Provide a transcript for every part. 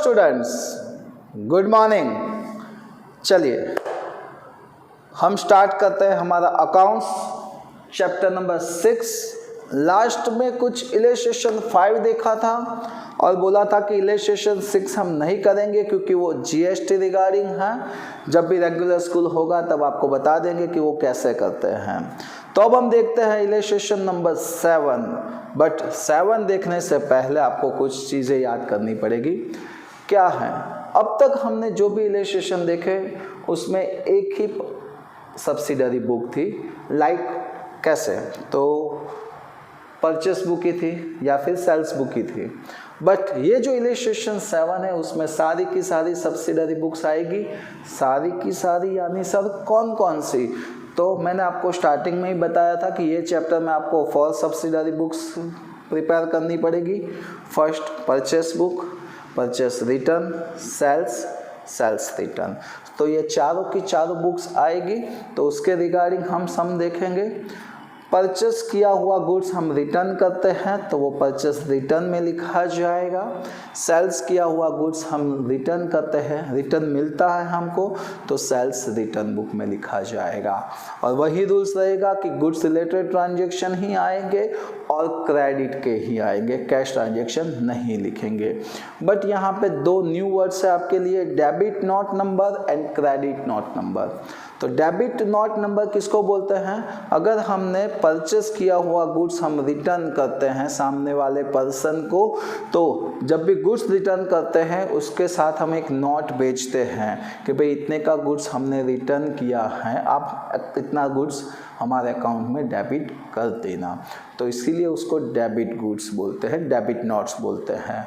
Students, good morning. चलिए हम start करते हैं हमारा अकाउंट्स चैप्टर नंबर 6। लास्ट में कुछ इलस्ट्रेशन 5 देखा था और बोला था कि इलस्ट्रेशन 6 हम नहीं करेंगे क्योंकि वो जीएसटी रिगार्डिंग है। जब भी रेगुलर स्कूल होगा तब आपको बता देंगे कि वो कैसे करते हैं। तो अब हम देखते हैं इलस्ट्रेशन नंबर 7। बट 7 देखने से पहले आपको कुछ चीज़ें याद करनी पड़ेगी। क्या है, अब तक हमने जो भी इलस्ट्रेशन देखे उसमें एक ही सब्सिडरी बुक थी। लाइक कैसे, तो परचेस बुक ही थी या फिर सेल्स बुक ही थी। बट ये जो इलस्ट्रेशन 7 है उसमें सारी की सारी सब्सिडरी बुक्स आएगी। सारी की सारी यानी सर कौन कौन सी? तो मैंने आपको स्टार्टिंग में ही बताया था कि ये चैप्टर में आपको 4 सब्सिडरी बुक्स प्रिपेयर करनी पड़ेगी। First purchase book, purchase return, sales return. तो ये चारों की चारों बुक्स आएगी। तो उसके रिगार्डिंग हम सम देखेंगे। परचेस किया हुआ गुड्स हम रिटर्न करते हैं तो वो परचेस रिटर्न में लिखा जाएगा। सेल्स किया हुआ गुड्स हम रिटर्न करते हैं, रिटर्न मिलता है हमको तो सेल्स रिटर्न बुक में लिखा जाएगा। और वही रूल्स रहेगा कि गुड्स रिलेटेड ट्रांजैक्शन ही आएंगे और क्रेडिट के ही आएंगे, कैश ट्रांजैक्शन नहीं लिखेंगे। बट यहाँ पे 2 न्यू वर्ड्स है आपके लिए, debit note number and credit note number. तो डेबिट नोट नंबर किसको बोलते हैं? अगर हमने परचेस किया हुआ गुड्स हम रिटर्न करते हैं सामने वाले पर्सन को, तो जब भी गुड्स रिटर्न करते हैं उसके साथ हम एक नोट बेचते हैं कि भाई इतने का गुड्स हमने रिटर्न किया है, आप इतना गुड्स हमारे अकाउंट में डेबिट कर देना। तो इसीलिए उसको डेबिट गुड्स बोलते हैं, डेबिट नोट्स बोलते हैं।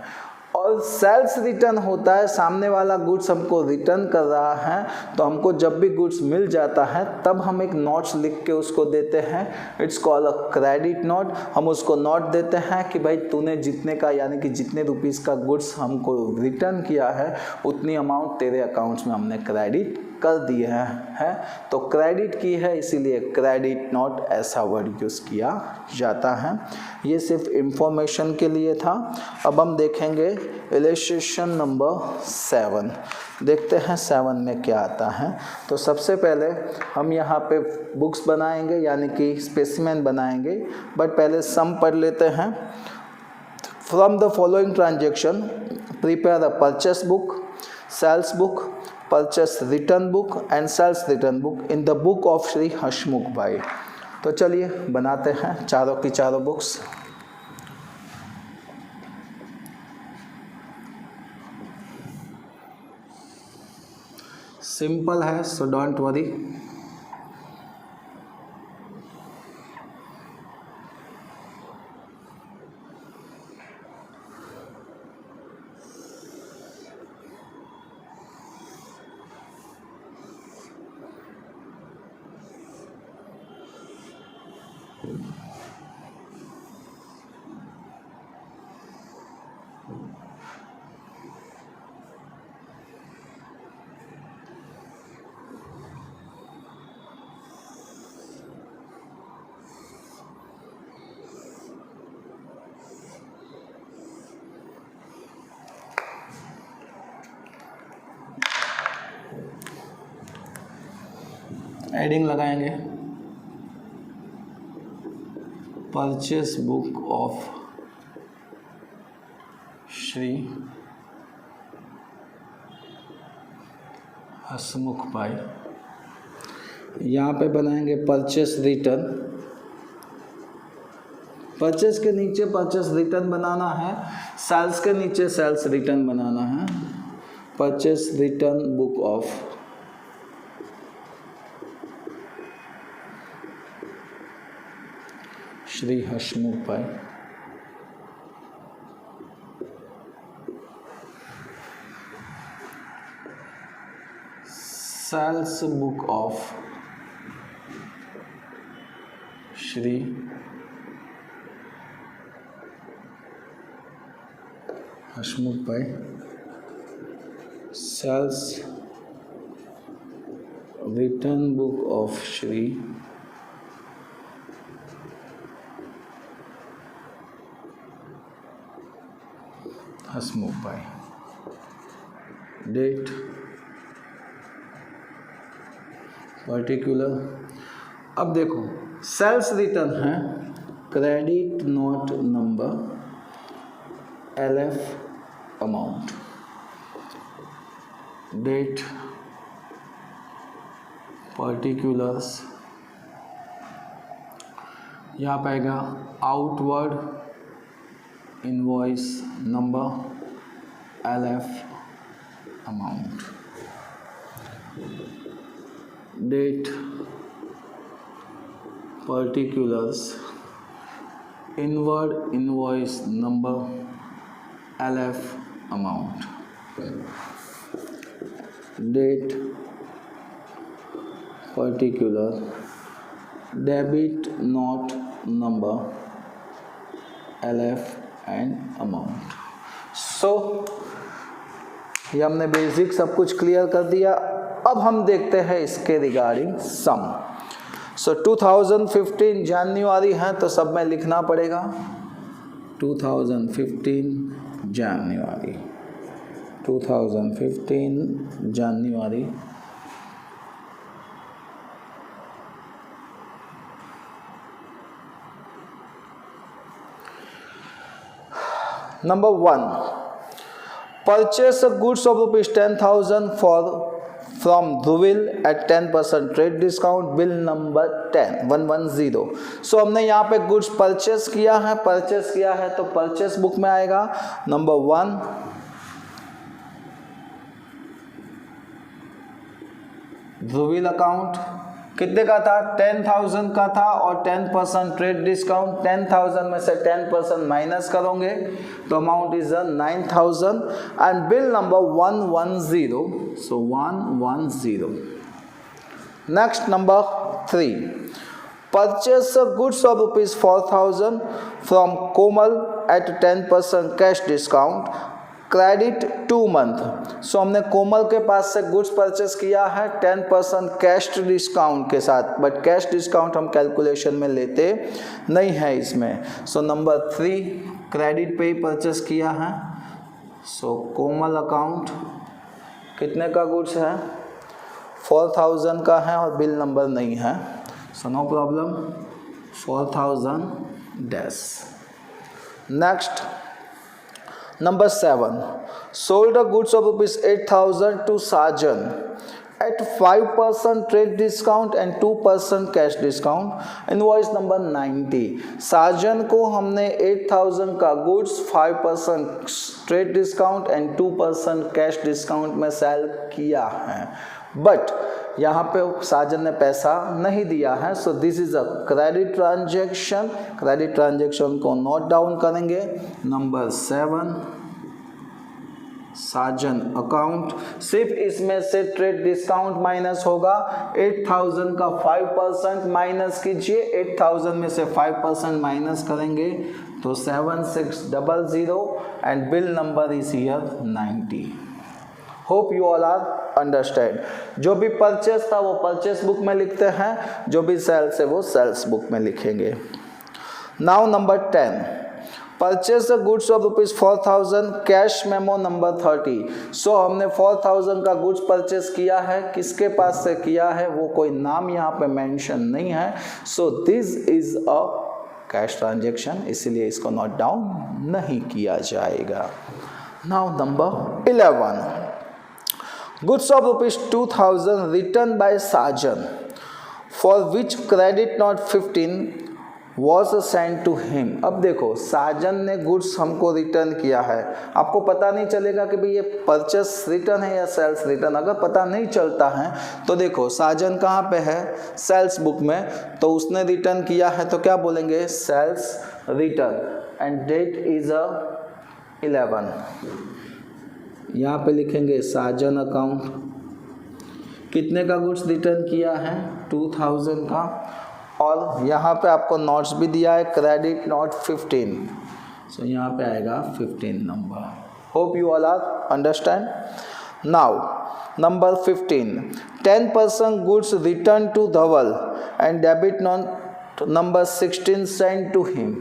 और सेल्स रिटर्न होता है, सामने वाला गुड्स हमको रिटर्न कर रहा है तो हमको जब भी गुड्स मिल जाता है तब हम एक नोट्स लिख के उसको देते हैं। It's called a credit note. हम उसको नोट देते हैं कि भाई तूने जितने का यानी कि जितने रुपीस का गुड्स हमको रिटर्न किया है उतनी अमाउंट तेरे अकाउंट्स में हमने क्रेडिट कर दिए हैं। तो क्रेडिट की है इसीलिए क्रेडिट नोट ऐसा वर्ड यूज़ किया जाता है। ये सिर्फ इंफॉर्मेशन के लिए था। अब हम देखेंगे इलस्ट्रेशन नंबर 7। देखते हैं 7 में क्या आता है। तो सबसे पहले हम यहाँ पे बुक्स बनाएंगे यानी कि स्पेसिमेन बनाएंगे। बट पहले सम पढ़ लेते हैं। From the following transaction prepare a purchase book, sales book, purchase return book and sales return book in the book of Shri Hasmukh bhai. तो चलिए बनाते हैं चारों की चारों बुक्स। सिंपल है सो डोंट वरी। एडिंग लगाएंगे। Purchase book of Shri Hasmukh भाई। यहाँ पे बनाएंगे परचेस रिटर्न। परचेस के नीचे परचेस रिटर्न बनाना है, सेल्स के नीचे सेल्स रिटर्न बनाना है। Purchase return book of Shri Hasmukh bhai. Sales book of Shri Hasmukh bhai. Sales return book of Shri Hasmukh bhai. Date particular. अब देखो सेल्स रिटर्न है credit note number LF amount, date particulars, यहाँ पे आएगा outward invoice number LF amount, date particulars, inward invoice number LF amount, date particular debit note number LF and amount. So ये हमने basic सब कुछ clear कर दिया। अब हम देखते हैं इसके रिगार्डिंग सम। सो 2015 जनवरी है तो सब में लिखना पड़ेगा 2015 जनवरी, 2015 जनवरी। Number 1, purchase goods of rupees 10,000 from Dhruwil at 10% trade discount, bill number 110। सो हमने यहाँ पे गुड्स परचेस किया है तो परचेस बुक में आएगा नंबर 1 ध्रुविल अकाउंट, कितने का था 10,000 का था और 10% ट्रेड डिस्काउंट, 10,000 में से 10% माइनस करोगे तो amount is 9,000 and bill number 110। So 110। Next number 3, purchase goods of rupees 4,000 from Komal at 10% cash discount, credit 2 month. So हमने कोमल के पास से गुड्स परचेस किया है 10% कैश डिस्काउंट के साथ, बट कैश डिस्काउंट हम कैलकुलेशन में लेते नहीं है इसमें। सो नंबर 3 क्रेडिट पे ही परचेस किया है। सो कोमल अकाउंट कितने का गुड्स है 4,000 का है और बिल नंबर नहीं है, so no problem 4,000 dash. Next Number 7, sold the goods of rupees 8,000 to Sajan at 5% trade discount and 2% cash discount, invoice number 90। साजन को हमने 8,000 का goods 5% trade discount and 2% cash discount में सेल किया है, बट यहाँ पे साजन ने पैसा नहीं दिया है। So this is a credit transaction. Credit transaction को नोट डाउन करेंगे। नंबर 7 साजन अकाउंट, सिर्फ इसमें से ट्रेड डिस्काउंट माइनस होगा। 8,000 का 5% माइनस कीजिए, 8,000 में से 5% माइनस करेंगे तो 7600 and bill number is here 90। Hope you all are understand. जो भी परचेस था वो परचेस बुक में लिखते हैं, जो भी सेल्स है वो सेल्स बुक में लिखेंगे। Now number 10, purchase the goods of rupees 4,000 cash memo number 30। सो हमने 4,000 का गुड्स परचेस किया है, किसके पास से किया है वो कोई नाम यहाँ पे मेंशन नहीं है। So this is a cash transaction, इसीलिए इसको नोट डाउन नहीं किया जाएगा। Now number 11, goods of rupees 2,000 return by Sajan for which credit note 15 was send to him. अब देखो साजन ने गुड्स हमको रिटर्न किया है, आपको पता नहीं चलेगा कि भाई ये परचेस रिटर्न है या सेल्स रिटर्न। अगर पता नहीं चलता है तो देखो साजन कहाँ पे है सेल्स बुक में, तो उसने रिटर्न किया है तो क्या बोलेंगे sales return and date is 11। यहाँ पे लिखेंगे साजन अकाउंट, कितने का गुड्स रिटर्न किया है 2,000 का, और यहाँ पे आपको नोट्स भी दिया है क्रेडिट नोट 15। सो यहाँ पे आएगा 15 नंबर। Hope you all are understand. Now number 15, 10% goods return to Dhaval and debit note number 16 send to him.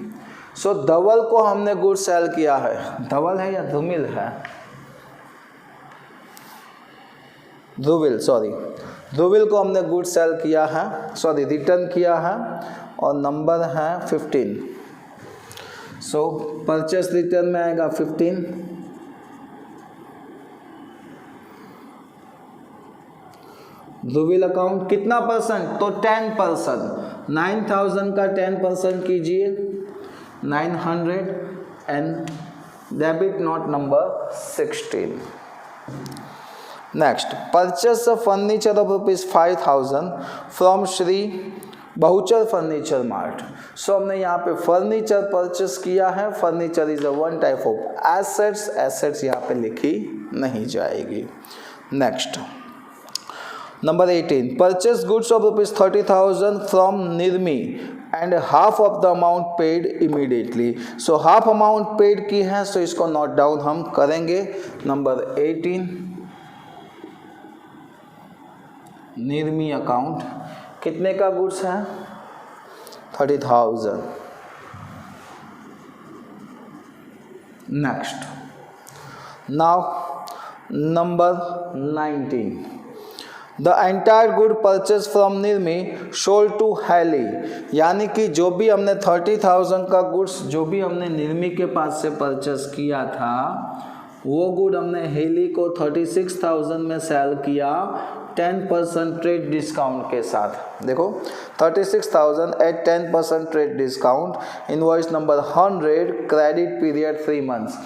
So Dhaval को हमने गुड्स सेल किया है, धवल है या धूमिल है, ध्रुविल को हमने गुड सेल किया है, सॉरी रिटर्न किया है, और नंबर है 15। सो परचेस रिटर्न में आएगा 15। ध्रुविल अकाउंट कितना परसेंट, तो 10%। 9000 का 10% कीजिए, 900 and debit note number 16। Next, purchase furniture of ₹5000 from Shri Bahuchar furniture mart. So हमने यहाँ पे फर्नीचर परचेस किया है। Furniture is a one type of assets, assets यहाँ पे लिखी नहीं जाएगी। Next, number 18, purchase goods of ₹30,000 from Nirmi and half of the amount paid immediately. So half amount paid की है, सो इसको नोट डाउन हम करेंगे। नंबर 18, निर्मी अकाउंट कितने का गुड्स है, 30,000। Next, now number 19, the entire good purchase from Nirmi sold to Heli. यानी कि जो भी हमने 30,000 का गुड्स जो भी हमने निर्मी के पास से परचेस किया था, वो गुड हमने हेली को 36,000 में सेल किया 10% ट्रेड डिस्काउंट के साथ। देखो 36,000 at 10% trade discount, invoice number 100, credit period 3 months.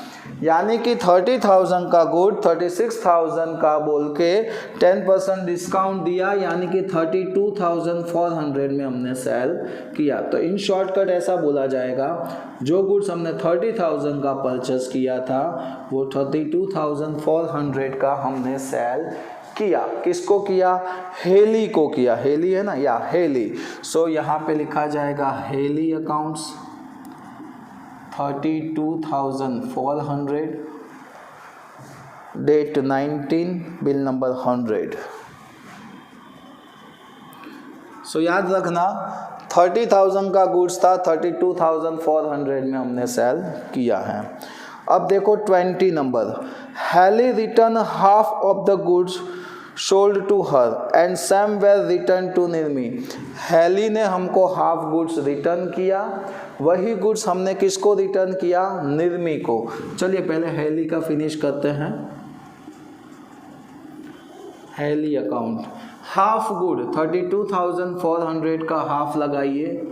यानी कि 30,000 का गुड 36,000 का बोल के 10% डिस्काउंट दिया, यानी कि 32,400 में हमने सेल किया। तो इन शॉर्टकट ऐसा बोला जाएगा, जो गुड्स हमने 30,000 का परचेस किया था वो 32,400 का हमने सेल किया। किसको किया, हेली को किया। हेली है ना, या हेली। सो यहाँ पे लिखा जाएगा हेली अकाउंट्स 32,400, डेट 19, बिल नंबर 100। सो याद रखना 30,000 का गुड्स था, 32,400 में हमने सेल किया है। अब देखो 20 नंबर, Heli return half of the goods sold to her and some were return to Nirmi. Heli ने हमको हाफ गुड्स रिटर्न किया, वही गुड्स हमने किसको रिटर्न किया, निर्मी को। चलिए पहले हेली का फिनिश करते हैं। हेली अकाउंट हाफ गुड 32,400 का हाफ लगाइए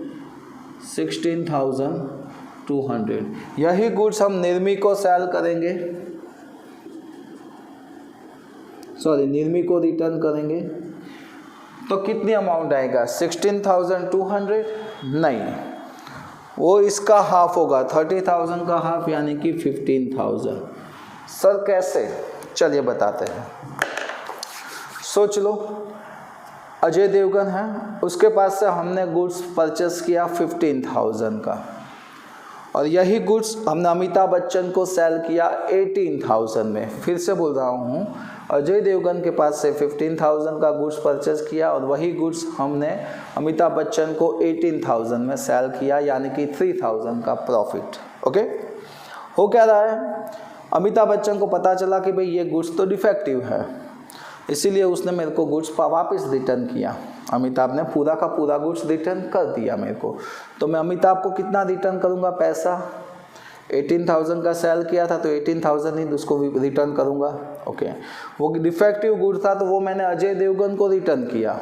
16,200। यही गुड्स हम निर्मी को सेल करेंगे, सॉरी निर्मी को रिटर्न करेंगे। तो कितनी अमाउंट आएगा, 16,200? नहीं, वो इसका हाफ होगा, 30,000 का हाफ, यानी कि 15,000। सर कैसे, चलिए बताते हैं। सोच लो, अजय देवगन है, उसके पास से हमने गुड्स परचेस किया 15,000 का, और यही गुड्स हमने अमिताभ बच्चन को सेल किया 18,000 में। फिर से बोल रहा हूँ, अजय देवगन के पास से 15,000 का गुड्स परचेस किया, और वही गुड्स हमने अमिताभ बच्चन को 18,000 में सेल किया, यानी कि 3,000 का प्रॉफिट। ओके, हो क्या रहा है, अमिताभ बच्चन को पता चला कि भाई ये गुड्स तो डिफेक्टिव है, इसीलिए उसने मेरे को गुड्स वापस रिटर्न किया। अमिताभ ने पूरा का पूरा गुड्स रिटर्न कर दिया मेरे को, तो मैं अमिताभ को कितना रिटर्न करूँगा पैसा, 18,000 का सेल किया था तो 18,000 ही उसको रिटर्न करूँगा। ओके, वो डिफेक्टिव गुड था तो वो मैंने अजय देवगन को रिटर्न किया।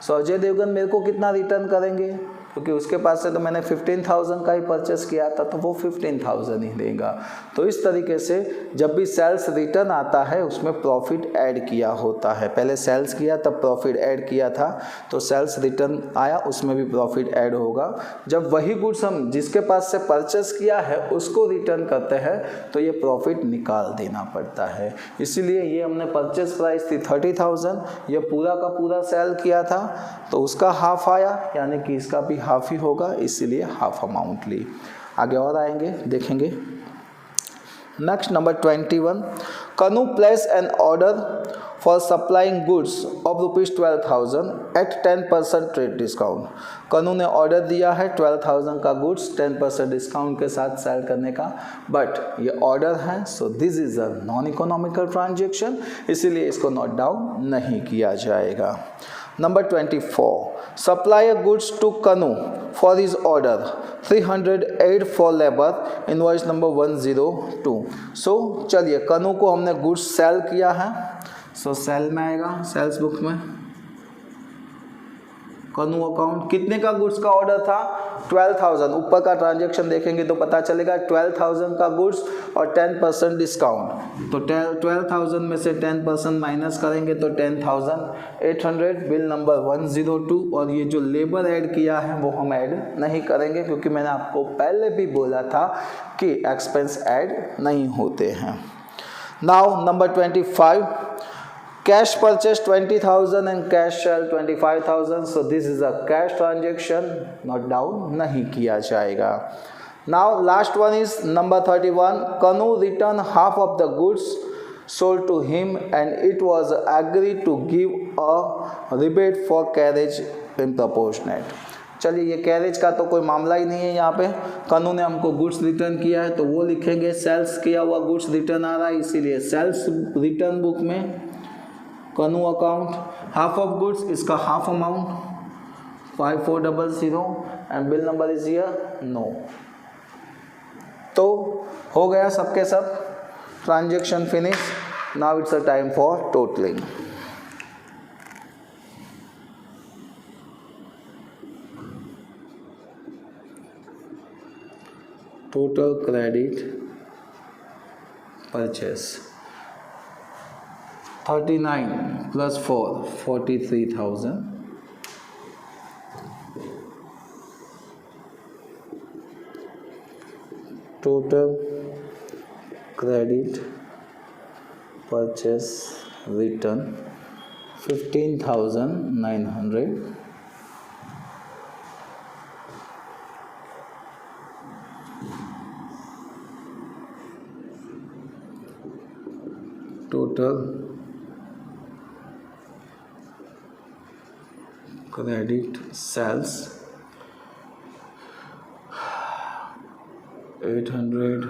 सो अजय देवगन मेरे को कितना रिटर्न करेंगे, क्योंकि उसके पास से तो मैंने 15,000 का ही परचेस किया था, तो वो 15,000 ही देगा। तो इस तरीके से जब भी सेल्स रिटर्न आता है उसमें प्रॉफिट ऐड किया होता है। पहले सेल्स किया तब प्रॉफिट ऐड किया था, तो सेल्स रिटर्न आया उसमें भी प्रॉफिट ऐड होगा। जब वही गुड्स हम जिसके पास से परचेस किया है उसको रिटर्न करते हैं तो ये प्रॉफिट निकाल देना पड़ता है। इसीलिए ये हमने परचेस प्राइस थी 30,000, ये पूरा का पूरा सेल किया था तो उसका हाफ आया, यानी कि इसका भी हाफ ही होगा, इसीलिए हाफ अमाउंट ली। आगे और आएंगे देखेंगे। Next, number 21. Kanu placed an order for supplying goods of rupees 12,000 at 10% trade discount. कनु ने ऑर्डर दिया है 12,000 का गुड्स 10% डिस्काउंट के साथ सेल करने का, बट ये ऑर्डर है, so this is a non economical transaction, इसीलिए इसको नोट डाउन नहीं किया जाएगा. Number 24. Supply a goods to Kanu for his order 308 for labor, invoice number 102. So चलिए कनु को हमने गुड्स सेल किया है, सो सेल में आएगा, सेल्स बुक में कनु अकाउंट. कितने का गुड्स का ऑर्डर था? 12,000. ऊपर का ट्रांजेक्शन देखेंगे तो पता चलेगा 12,000 का गुड्स और 10% डिस्काउंट, तो 12,000 में से 10% माइनस करेंगे तो 10,800, बिल नंबर 102. और ये जो लेबर ऐड किया है वो हम ऐड नहीं करेंगे, क्योंकि मैंने आपको पहले भी बोला था कि एक्सपेंस ऐड नहीं होते हैं. Now number 25. Cash purchase 20,000 and cash sell 25,000. So this is a cash transaction. Note down नहीं किया जाएगा. Now last one is number 31. Kanu returned half of the goods sold to him and it was agreed to give a rebate for carriage in proportionate. चलिए ये carriage का तो कोई मामला ही नहीं है. यहाँ पे कनु ने हमको गुड्स रिटर्न किया है तो वो लिखेंगे, सेल्स किया हुआ गुड्स रिटर्न आ रहा है, इसीलिए सेल्स रिटर्न बुक में Kanu account half of goods, इसका half amount 5400 and bill number is here no. तो हो गया सबके सब, transaction finish. Now it's a time for totalling. Total credit purchase 39 plus 4 43,000. Total credit purchase return 15,900. Total credit sales 800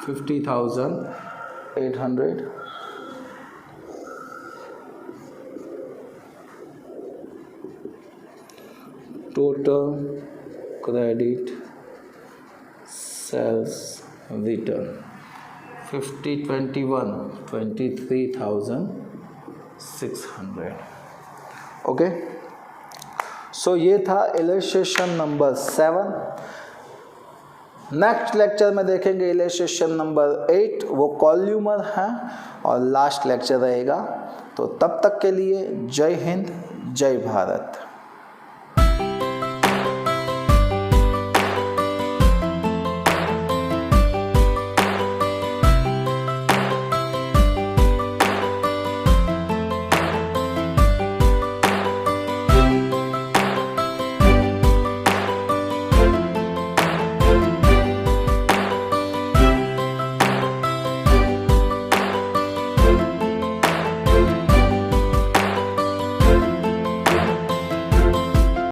50,800. Total credit sales return 23,600. Okay, सो ये था illustration number 7. Next lecture में देखेंगे illustration number 8, वो कॉल्यूमर है और लास्ट लेक्चर रहेगा. तो तब तक के लिए जय हिंद, जय भारत.